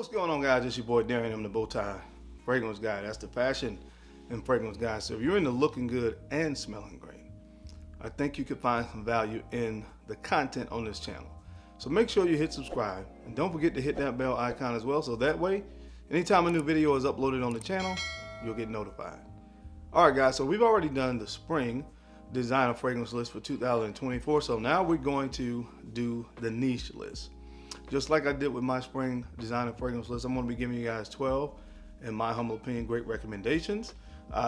What's going on, guys? It's your boy Darren. I'm the Bowtie Fragrance Guy. That's the fashion and fragrance guy. So if you're into looking good and smelling great, I think you could find some value in the content on this channel. So make sure you hit subscribe and don't forget to hit that bell icon as well. So that way, anytime a new video is uploaded on the channel, you'll get notified. All right, guys. So we've already done the spring designer fragrance list for 2024. So now we're going to do the niche list. Just like I did with my spring designer fragrance list, I'm going to be giving you guys 12, in my humble opinion, great recommendations.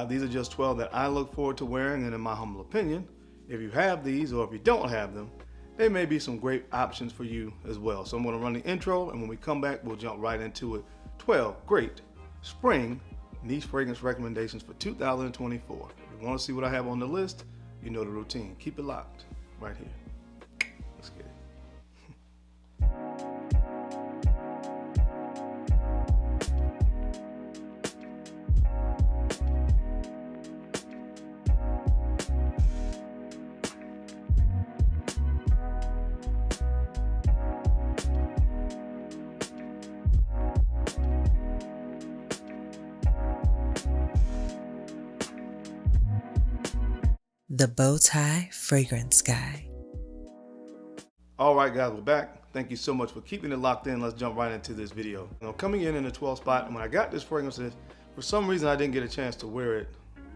These are just 12 that I look forward to wearing, and in my humble opinion, if you have these or if you don't have them, they may be some great options for you as well. So I'm going to run the intro, and when we come back, we'll jump right into it. 12 great spring niche fragrance recommendations for 2024. If you want to see what I have on the list, you know the routine. Keep it locked right here. Let's get it. The Bowtie Fragrance Guy. All right, guys, we're back. Thank you so much for keeping it locked in. Let's jump right into this video. Now, coming in the 12th spot, and when I got this fragrance, for some reason I didn't get a chance to wear it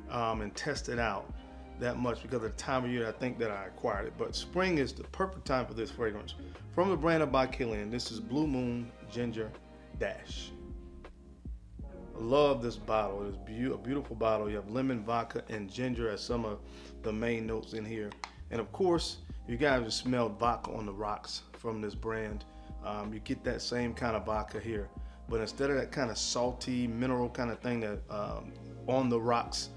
and test it out that much because of the time of year I think that I acquired it. But spring is the perfect time for this fragrance. From the brand of by Kilan, this is Blue Moon Ginger Dash. I love this bottle. It's a beautiful bottle. You have lemon, vodka, and ginger as some of the main notes in here. And of course, you guys have smelled vodka on the rocks from this brand. You get that same kind of vodka here, but instead of that kind of salty mineral kind of thing that on the rocks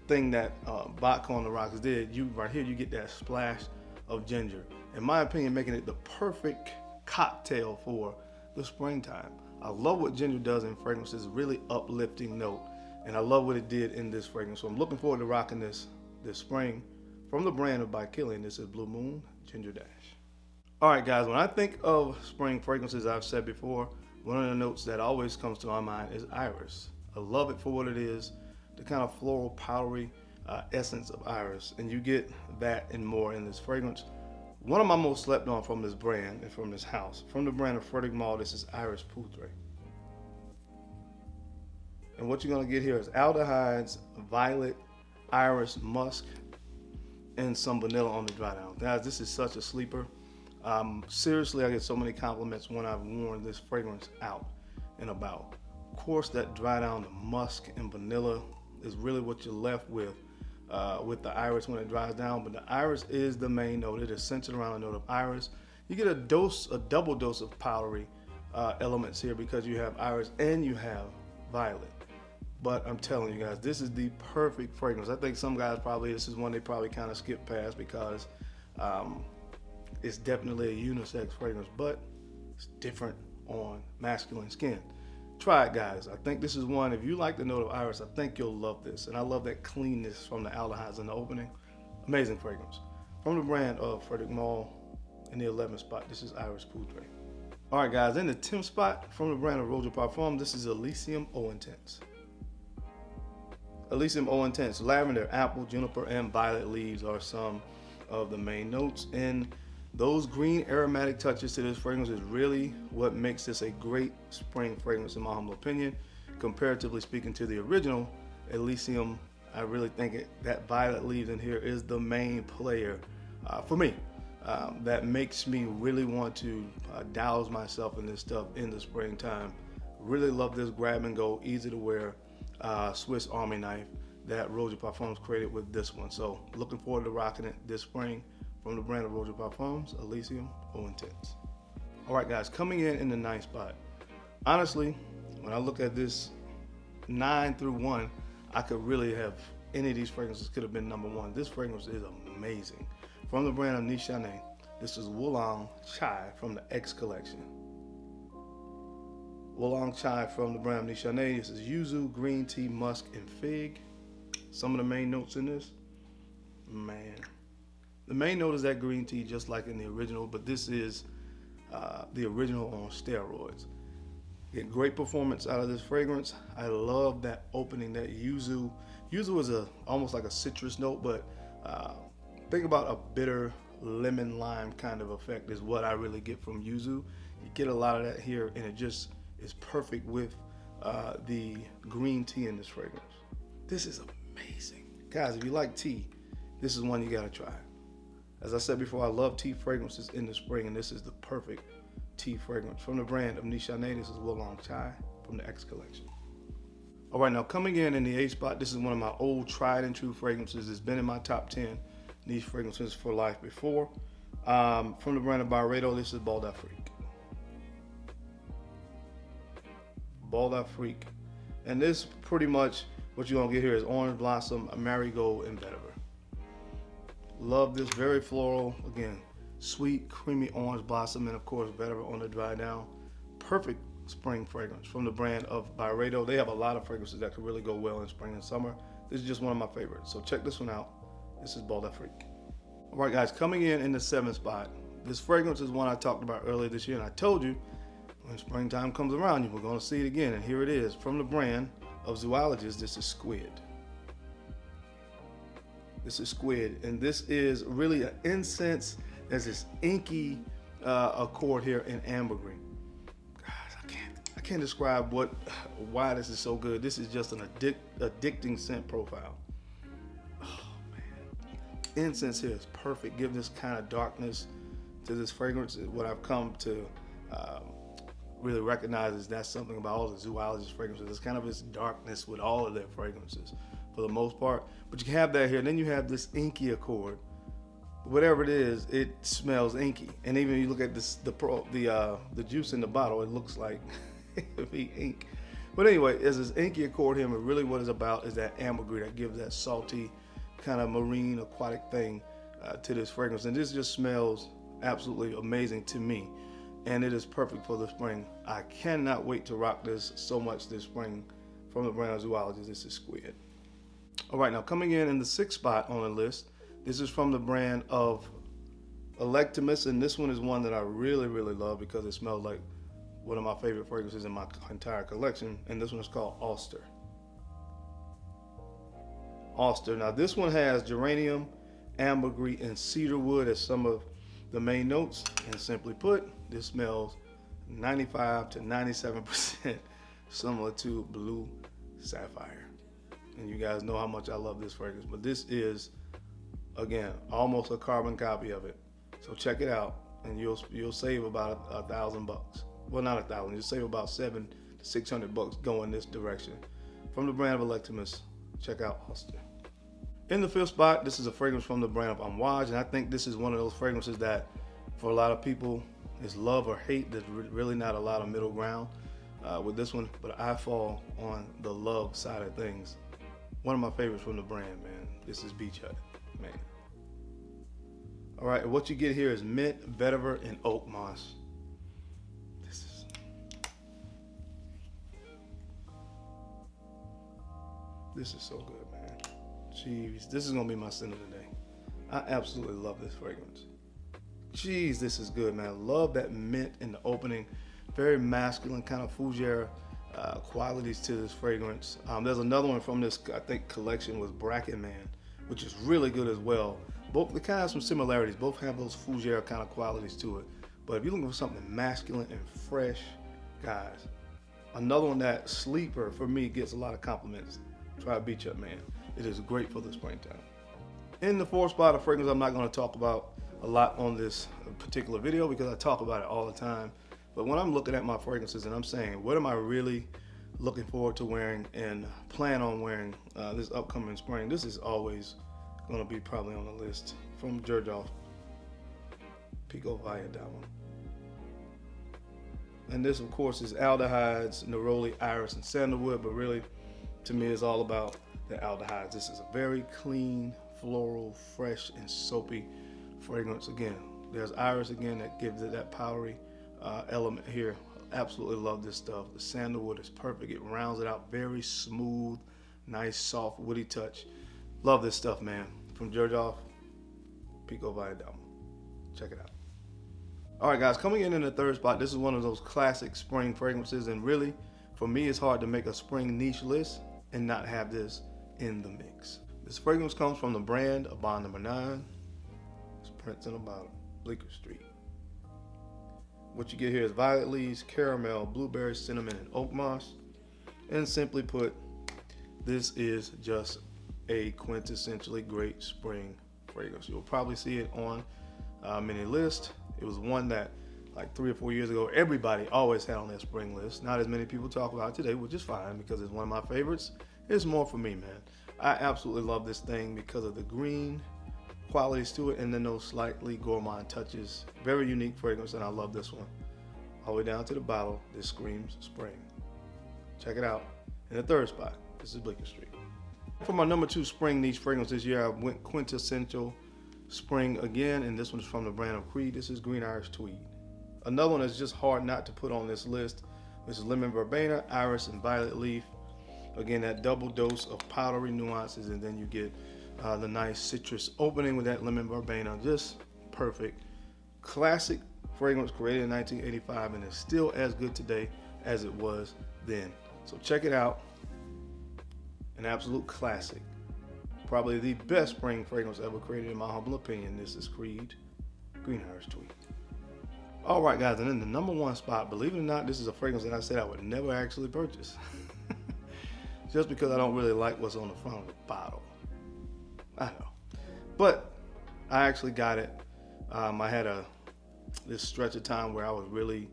thing that vodka on the rocks did, right here you get that splash of ginger. In my opinion, making it the perfect cocktail for the springtime. I love what ginger does in fragrances, really uplifting note, and I love what it did in this fragrance. So I'm looking forward to rocking this spring from the brand of by Kilan. This is Blue Moon Ginger Dash. All right, guys, when I think of spring fragrances, I've said before, one of the notes that always comes to my mind is iris. I love it for what it is, the kind of floral, powdery essence of iris, and you get that and more in this fragrance. One of my most slept on from this brand and from this house, from the brand of Fric Maul, this is Iris Poudre. And what you're gonna get here is aldehydes, violet, iris, musk, and some vanilla on the dry down. Guys, this is such a sleeper. Seriously, I get so many compliments when I've worn this fragrance out and about. Of course, that dry down, the musk and vanilla is really what you're left with the iris when it dries down. But the iris is the main note. It is centered around a note of iris. You get a double dose of powdery elements here because you have iris and you have violet. But I'm telling you guys, this is the perfect fragrance. I think some guys this is one they probably kind of skip past because it's definitely a unisex fragrance, but it's different on masculine skin. Try it, guys. I think this is one, if you like the note of iris, I think you'll love this. And I love that cleanness from the aldehydes in the opening. Amazing fragrance. From the brand of Fric Maul in the 11th spot, this is Iris Poudre. All right, guys, in the 10th spot, from the brand of Parfums, this is Elysium Eau Intense. Elysium Eau Intense, lavender, apple, juniper, and violet leaves are some of the main notes. And those green aromatic touches to this fragrance is really what makes this a great spring fragrance in my humble opinion. Comparatively speaking to the original Elysium, I really think that violet leaves in here is the main player for me. That makes me really want to douse myself in this stuff in the springtime. Really love this grab and go, easy to wear Swiss Army knife that Parfums created with this one. So looking forward to rocking it this spring. From the brand of Parfums, Elysium Eau Intense. All right, guys, coming in the 9th spot. Honestly, when I look at this 9 through 1, I could really have any of these fragrances could have been number 1. This fragrance is amazing. From the brand of Nishan, this is Oolong Chai from the X collection. Oolong Chai from the brand of Nishan. This is yuzu, green tea, musk, and fig. Some of the main notes in this, man. The main note is that green tea, just like in the original, but this is the original on steroids. Get great performance out of this fragrance. I love that opening, that yuzu. Yuzu is almost like a citrus note, but think about a bitter lemon lime kind of effect is what I really get from yuzu. You get a lot of that here, and it just is perfect with the green tea in this fragrance. This is amazing. Guys, if you like tea, this is one you gotta try. As I said before, I love tea fragrances in the spring, and this is the perfect tea fragrance. From the brand of Nishan, this is Oolong Chai from the X collection. All right, now coming in the 8th spot, this is one of my old tried and true fragrances. It's been in my top 10 niche fragrances for life before. From the brand of Byredo, this is Bald Fric. Bald Fric. And this pretty much what you're gonna get here is orange blossom, marigold, and vetiver. Love this, very floral. Again, sweet, creamy orange blossom, and of course vetiver on the dry down. Perfect spring fragrance from the brand of Byredo. They have a lot of fragrances that could really go well in spring and summer. This is just one of my favorites, so check this one out. This is Bald Fric. All right, guys, coming in the 7th spot. This fragrance is one I talked about earlier this year, and I told you when springtime comes around, you were going to see it again, and here it is from the brand of Zoologist. This is Squid. This is Squid, and this is really an incense. There's this inky accord here in ambergris. Guys, I can't describe why this is so good. This is just an addicting scent profile. Oh man, incense here is perfect. Give this kind of darkness to this fragrance. What I've come to really recognize is that's something about all the Zoologist fragrances. There's kind of this darkness with all of their fragrances for the most part. But you have that here. Then you have this inky accord. Whatever it is, it smells inky. And even if you look at this, the juice in the bottle, it looks like it would be ink. But anyway, there's this inky accord here, and really what it's about is that ambergris that gives that salty kind of marine aquatic thing to this fragrance. And this just smells absolutely amazing to me. And it is perfect for the spring. I cannot wait to rock this so much this spring from the brand of Zoologist. This is Squid. All right, now coming in the 6th spot on the list, this is from the brand of Electimus, and this one is one that I really, really love because it smells like one of my favorite fragrances in my entire collection, and this one is called Auster. Auster. Now this one has geranium, ambergris, and cedarwood as some of the main notes, and simply put, this smells 95 to 97% similar to blue sapphire. And you guys know how much I love this fragrance, but this is, again, almost a carbon copy of it. So check it out, and you'll save about $1,000 bucks. Well, not 1,000. You'll save about $700 to $600 going this direction. From the brand of Electimus, check out Auster. In the 5th spot, this is a fragrance from the brand of Amouage, and I think this is one of those fragrances that, for a lot of people, is love or hate. There's really not a lot of middle ground with this one, but I fall on the love side of things. One of my favorites from the brand, man. This is Beach Hut, man. All right, what you get here is mint, vetiver, and oak moss. This is so good, man. Jeez, this is gonna be my scent of the day. I absolutely love this fragrance. Jeez, this is good, man. I love that mint in the opening. Very masculine kind of fougere qualities to this fragrance. There's another one from this, I think, collection was Bracken Man, which is really good as well. Both, they kind of have some similarities. Both have those fougere kind of qualities to it. But if you're looking for something masculine and fresh, guys, another one that sleeper for me gets a lot of compliments. Try Beach Up, man. It is great for the springtime. In the 4th spot, a fragrance I'm not going to talk about a lot on this particular video because I talk about it all the time. But when I'm looking at my fragrances and I'm saying, what am I really looking forward to wearing and plan on wearing this upcoming spring, this is always going to be probably on the list from Xerjoff, Pico Via Diamond. And this, of course, is aldehydes, neroli, iris, and sandalwood, but really, to me, it's all about the aldehydes. This is a very clean, floral, fresh, and soapy fragrance. Again, there's iris again that gives it that powdery element here. Absolutely love this stuff. The sandalwood is perfect. It rounds it out. Very smooth, nice, soft, woody touch. Love this stuff, man. From Xerjoff, Pico Via Diamond. Check it out. All right, guys, coming in the third spot, this is one of those classic spring fragrances, and really, for me, it's hard to make a spring niche list and not have this in the mix. This fragrance comes from the brand Abon No. 9. It's prints in the bottom, Bleecker Street. What you get here is violet leaves, caramel, blueberry, cinnamon, and oak moss. And simply put, this is just a quintessentially great spring fragrance. You'll probably see it on many lists. It was one that like 3 or 4 years ago, everybody always had on their spring list. Not as many people talk about it today, which is fine because it's one of my favorites. It's more for me, man. I absolutely love this thing because of the green qualities to it and then those slightly gourmand touches. Very unique fragrance, and I love this one. All the way down to the bottle, this screams spring. Check it out. In the third spot, this is Bleecker Street. For my number 2 spring niche fragrance this year, I went quintessential spring again, and this one's from the brand of Creed. This is Green Irish Tweed. Another one that's just hard not to put on this list. This is lemon verbena, iris, and violet leaf. Again, that double dose of powdery nuances, and then you get the nice citrus opening with that lemon verbena. Just perfect. Classic fragrance created in 1985, and it's still as good today as it was then. So check it out. An absolute classic. Probably the best spring fragrance ever created in my humble opinion. This is Creed Green Irish Tweed. All right, guys, and in the number 1 spot, believe it or not, this is a fragrance that I said I would never actually purchase. Just because I don't really like what's on the front of the bottle. I know. But I actually got it. I had this stretch of time where I was really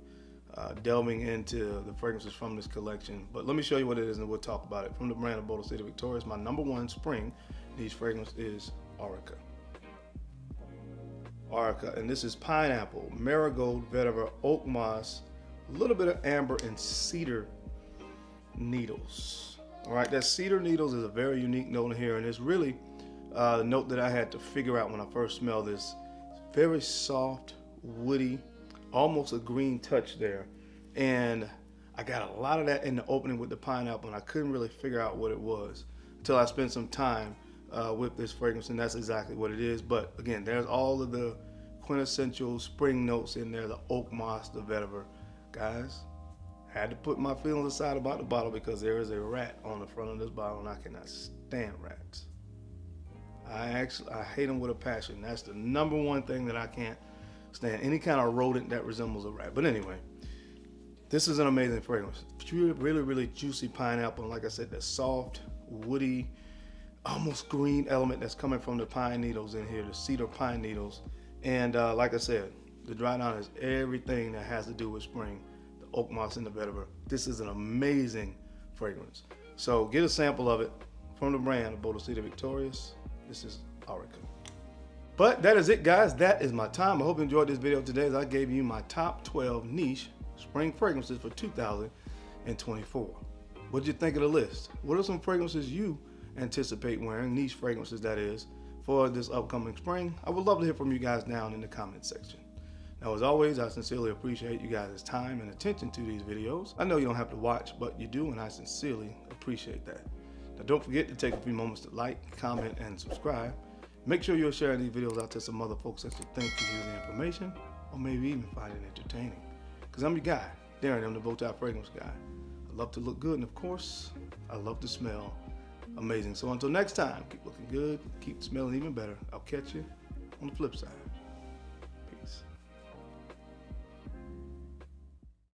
delving into the fragrances from this collection. But let me show you what it is and we'll talk about it. From the brand of Bodil City Victorious, my number 1 spring niche fragrance is Aurica. Aurica, and this is pineapple, marigold, vetiver, oak moss, a little bit of amber, and cedar needles. All right, that cedar needles is a very unique note here, and it's really the note that I had to figure out when I first smelled this. It's very soft, woody, almost a green touch there, and I got a lot of that in the opening with the pineapple, and I couldn't really figure out what it was until I spent some time with this fragrance, and that's exactly what it is. But again, there's all of the quintessential spring notes in there, the oak moss, the vetiver. Guys, had to put my feelings aside about the bottle because there is a rat on the front of this bottle, and I cannot stand rats. I hate them with a passion. That's the number 1 thing that I can't stand. Any kind of rodent that resembles a rat. But anyway, this is an amazing fragrance. Really, really juicy pineapple, and like I said, that soft, woody, almost green element that's coming from the pine needles in here, the cedar pine needles. And like I said, the dry down is everything that has to do with spring, the oak moss and the vetiver. This is an amazing fragrance. So get a sample of it from the brand of Bodil City Victorious. This is Aurica. But that is it, guys. That is my time. I hope you enjoyed this video today as I gave you my top 12 niche spring fragrances for 2024. What did you think of the list? What are some fragrances you anticipate wearing, niche fragrances that is, for this upcoming spring? I would love to hear from you guys down in the comment section. Now, as always, I sincerely appreciate you guys' time and attention to these videos. I know you don't have to watch, but you do, and I sincerely appreciate that. Now, don't forget to take a few moments to like, comment, and subscribe. Make sure you're sharing these videos out to some other folks that you think could use the information, or maybe even find it entertaining. Because I'm your guy, Darren, I'm the Bowtie Fragrance Guy. I love to look good, and of course, I love to smell amazing. So until next time, keep looking good, keep smelling even better. I'll catch you on the flip side.